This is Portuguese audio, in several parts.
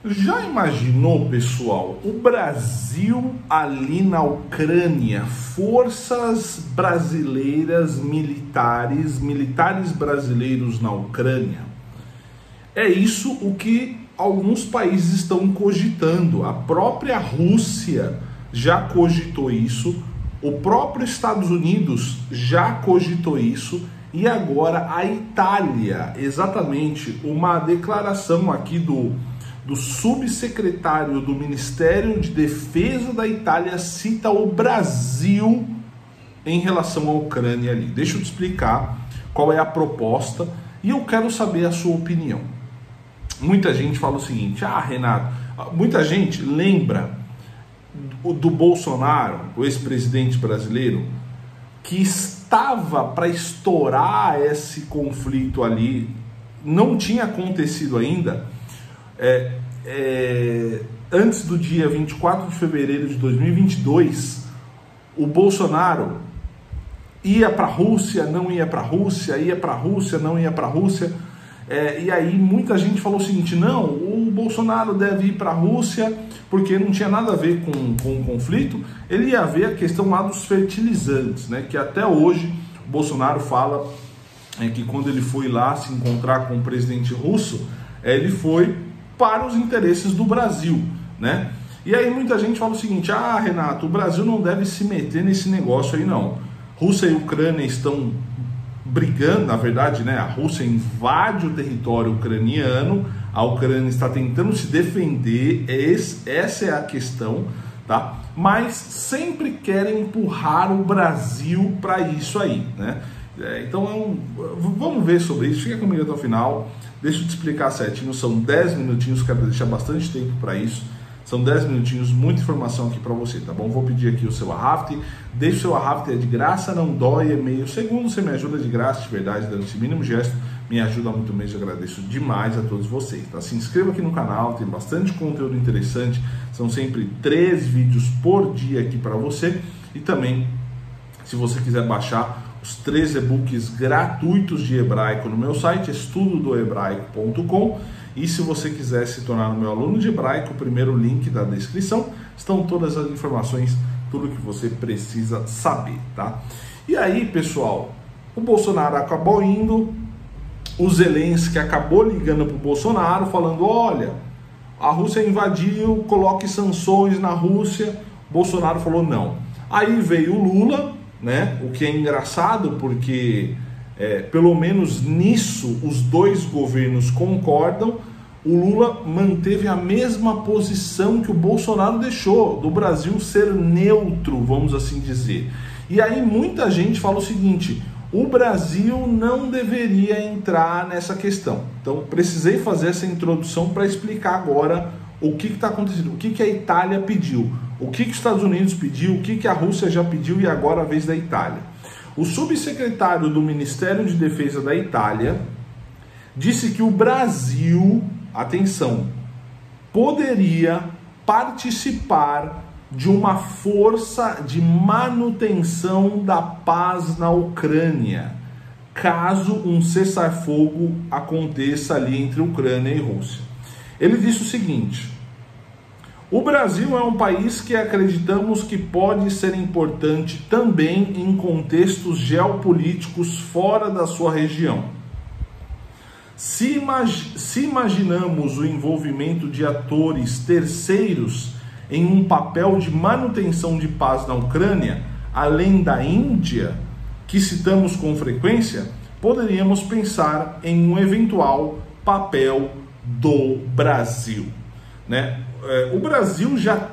Já imaginou, pessoal, o Brasil ali na Ucrânia, forças brasileiras militares brasileiros na Ucrânia? É isso o que alguns países estão cogitando. A própria Rússia já cogitou isso, o próprio Estados Unidos já cogitou isso, e agora a Itália, exatamente, uma declaração aqui do subsecretário do Ministério de Defesa da Itália cita o Brasil em relação à Ucrânia ali. Deixa eu te explicar qual é a proposta e eu quero saber a sua opinião. Muita gente fala o seguinte: Renato, muita gente lembra do Bolsonaro, o ex-presidente brasileiro, que estava para estourar esse conflito ali, não tinha acontecido ainda. Antes do dia 24 de fevereiro de 2022, o Bolsonaro ia para a Rússia, não ia para a Rússia, ia para a Rússia, não ia para a Rússia, e aí muita gente falou o seguinte: não, o Bolsonaro deve ir para a Rússia porque não tinha nada a ver com o conflito, ele ia ver a questão lá dos fertilizantes, né, que até hoje o Bolsonaro fala que quando ele foi lá se encontrar com o presidente russo, ele foi para os interesses do Brasil, né? E aí muita gente fala o seguinte: Renato, o Brasil não deve se meter nesse negócio aí não. Rússia e Ucrânia estão brigando, na verdade, né? A Rússia invade o território ucraniano, a Ucrânia está tentando se defender, essa é a questão, tá? Mas sempre querem empurrar o Brasil para isso aí, né? Então vamos ver sobre isso, fica comigo até o final, deixa eu te explicar certinho, são 10 minutinhos, quero deixar bastante tempo para isso, são 10 minutinhos, muita informação aqui para você, tá bom? Vou pedir aqui o seu arrafte, deixa o seu arrafte, é de graça, não dói, é meio segundo, você me ajuda de graça, de verdade, dando esse mínimo gesto, me ajuda muito mesmo, eu agradeço demais a todos vocês, tá? Se inscreva aqui no canal, tem bastante conteúdo interessante, são sempre 3 vídeos por dia aqui para você, e também, se você quiser baixar os 3 e-books gratuitos de hebraico no meu site, estudodohebraico.com, e se você quiser se tornar meu aluno de hebraico, o primeiro link da descrição, estão todas as informações, tudo que você precisa saber, tá? E aí, pessoal, o Bolsonaro acabou indo, o Zelensky acabou ligando para o Bolsonaro, falando: olha, a Rússia invadiu, coloque sanções na Rússia. Bolsonaro falou não. Aí veio o Lula, né? O que é engraçado porque pelo menos nisso os dois governos concordam. O Lula manteve a mesma posição que o Bolsonaro deixou, do Brasil ser neutro, vamos assim dizer. E aí muita gente fala o seguinte: o Brasil não deveria entrar nessa questão. Então precisei fazer essa introdução para explicar agora o que está acontecendo, o que a Itália pediu, o que os Estados Unidos pediu, o que a Rússia já pediu e agora a vez da Itália. O subsecretário do Ministério de Defesa da Itália disse que o Brasil, atenção, poderia participar de uma força de manutenção da paz na Ucrânia, caso um cessar-fogo aconteça ali entre Ucrânia e Rússia. Ele disse o seguinte: o Brasil é um país que acreditamos que pode ser importante também em contextos geopolíticos fora da sua região. Se imaginamos o envolvimento de atores terceiros em um papel de manutenção de paz na Ucrânia, além da Índia, que citamos com frequência, poderíamos pensar em um eventual papel do Brasil, né? O Brasil já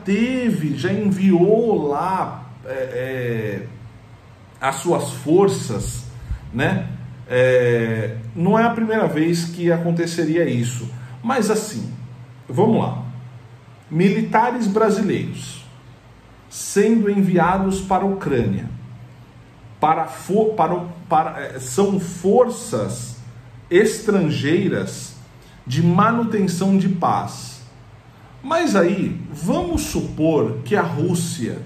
enviou lá as suas forças, né? Não é a primeira vez que aconteceria isso, mas assim, vamos lá. Militares brasileiros sendo enviados para a Ucrânia, são forças estrangeiras de manutenção de paz. Mas aí, vamos supor que a Rússia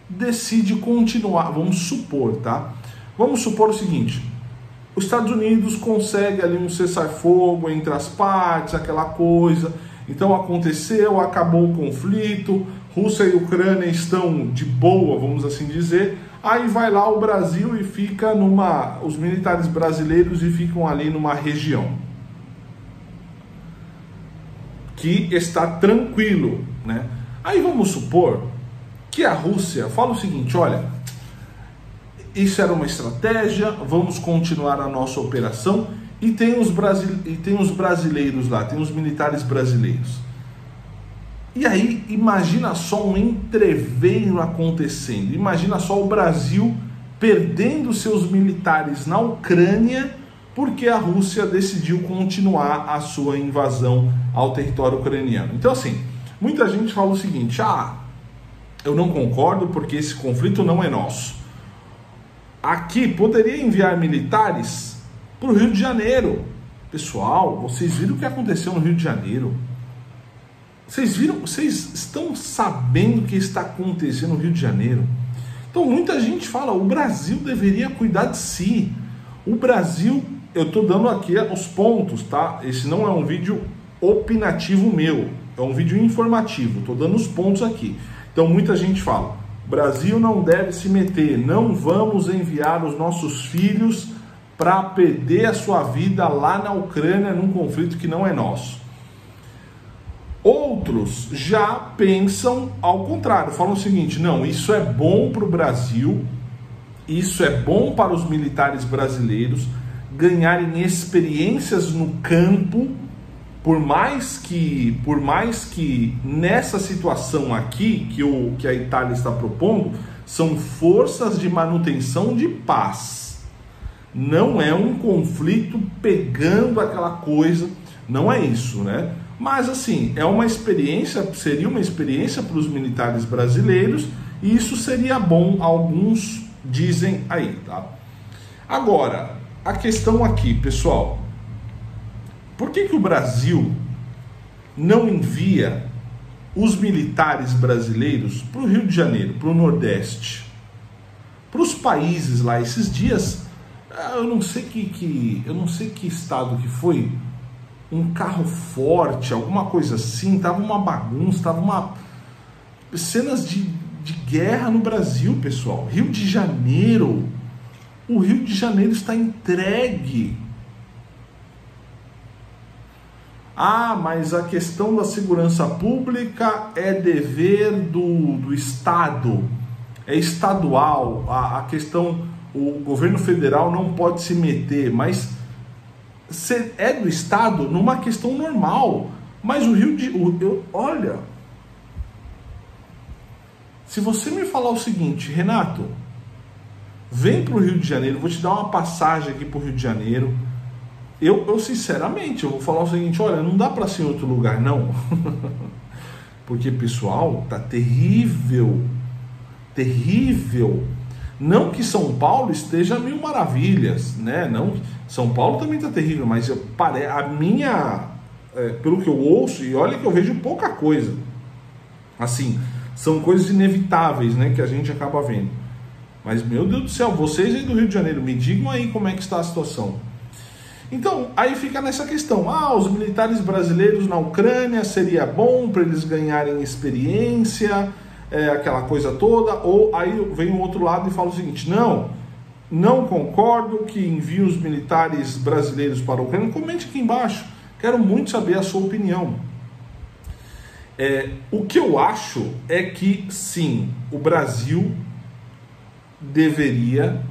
decide continuar, vamos supor, tá? Vamos supor o seguinte: os Estados Unidos consegue ali um cessar-fogo entre as partes, aquela coisa, Então aconteceu, acabou o conflito, Rússia e Ucrânia estão de boa, vamos assim dizer. Aí vai lá o Brasil e fica os militares brasileiros e ficam ali numa região que está tranquilo, né? Aí vamos supor que a Rússia fala o seguinte: olha, isso era uma estratégia, vamos continuar a nossa operação, e tem os brasileiros lá, tem os militares brasileiros. E aí, imagina só um entreveiro acontecendo, imagina só o Brasil perdendo seus militares na Ucrânia, porque a Rússia decidiu continuar a sua invasão ao território ucraniano. Então assim, muita gente fala o seguinte: eu não concordo porque esse conflito não é nosso. Aqui poderia enviar militares para o Rio de Janeiro. Pessoal, vocês viram o que aconteceu no Rio de Janeiro? Vocês estão sabendo o que está acontecendo no Rio de Janeiro? Então muita gente fala, o Brasil deveria cuidar de si. O Brasil, eu estou dando aqui os pontos, tá? Esse não é um vídeo opinativo meu, é um vídeo informativo, estou dando os pontos aqui. Então muita gente fala, o Brasil não deve se meter, não vamos enviar os nossos filhos para perder a sua vida lá na Ucrânia num conflito que não é nosso. Outros já pensam ao contrário, falam o seguinte: não, isso é bom para o Brasil, isso é bom para os militares brasileiros ganharem experiências no campo, por mais que nessa situação aqui que a Itália está propondo, são forças de manutenção de paz. Não é um conflito pegando aquela coisa, não é isso, né? Mas assim, é uma experiência, seria uma experiência para os militares brasileiros, e isso seria bom, alguns dizem aí, tá? Agora, a questão aqui, pessoal, por que o Brasil não envia os militares brasileiros para o Rio de Janeiro, para o Nordeste, para os países lá? Esses dias, eu não sei que estado que foi, um carro forte, alguma coisa assim, tava uma bagunça, cenas de guerra no Brasil, pessoal. Rio de Janeiro, o Rio de Janeiro está entregue. Mas a questão da segurança pública é dever do Estado, é estadual, a questão, o governo federal não pode se meter, mas é do Estado numa questão normal. Mas o Rio de... olha, se você me falar o seguinte: Renato, vem para o Rio de Janeiro, vou te dar uma passagem aqui para o Rio de Janeiro, eu sinceramente, eu vou falar o seguinte: olha, não dá para ser em outro lugar não. Porque, pessoal, tá terrível, terrível. Não que São Paulo esteja a mil maravilhas, né? Não, São Paulo também está terrível, mas pelo que eu ouço, e olha que eu vejo pouca coisa, assim, são coisas inevitáveis, né, que a gente acaba vendo. Mas, meu Deus do céu, vocês aí do Rio de Janeiro, me digam aí como é que está a situação. Então, aí fica nessa questão: os militares brasileiros na Ucrânia seria bom para eles ganharem experiência, aquela coisa toda. Ou aí vem o outro lado e fala o seguinte: não concordo que envie os militares brasileiros para a Ucrânia. Comente aqui embaixo, quero muito saber a sua opinião. O que eu acho é que sim, o Brasil deveria,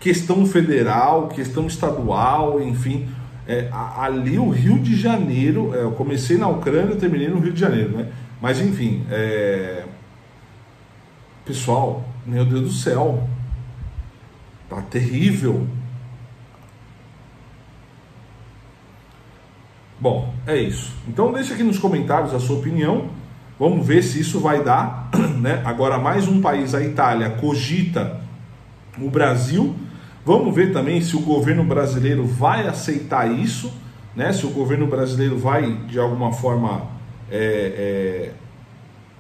questão federal, questão estadual, enfim, ali o Rio de Janeiro, eu comecei na Ucrânia, terminei no Rio de Janeiro, né? Mas enfim, pessoal, meu Deus do céu, tá terrível. Bom, é isso. Então deixa aqui nos comentários a sua opinião. Vamos ver se isso vai dar, né? Agora mais um país, a Itália, cogita o Brasil. Vamos ver também se o governo brasileiro vai aceitar isso, né? Se o governo brasileiro vai, de alguma forma,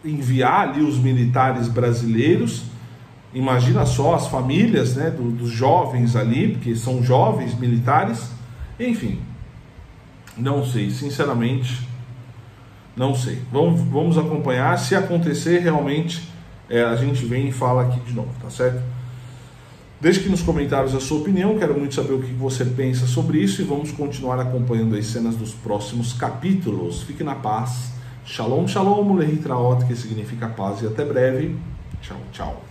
enviar ali os militares brasileiros. Imagina só as famílias, né, dos jovens ali, porque são jovens militares. Enfim, Não sei, sinceramente, não sei. Vamos acompanhar. Se acontecer, realmente, a gente vem e fala aqui de novo, tá certo? Deixe aqui nos comentários a sua opinião, quero muito saber o que você pensa sobre isso e vamos continuar acompanhando as cenas dos próximos capítulos. Fique na paz. Shalom, shalom, Lehitraot, que significa paz, e até breve. Tchau, tchau.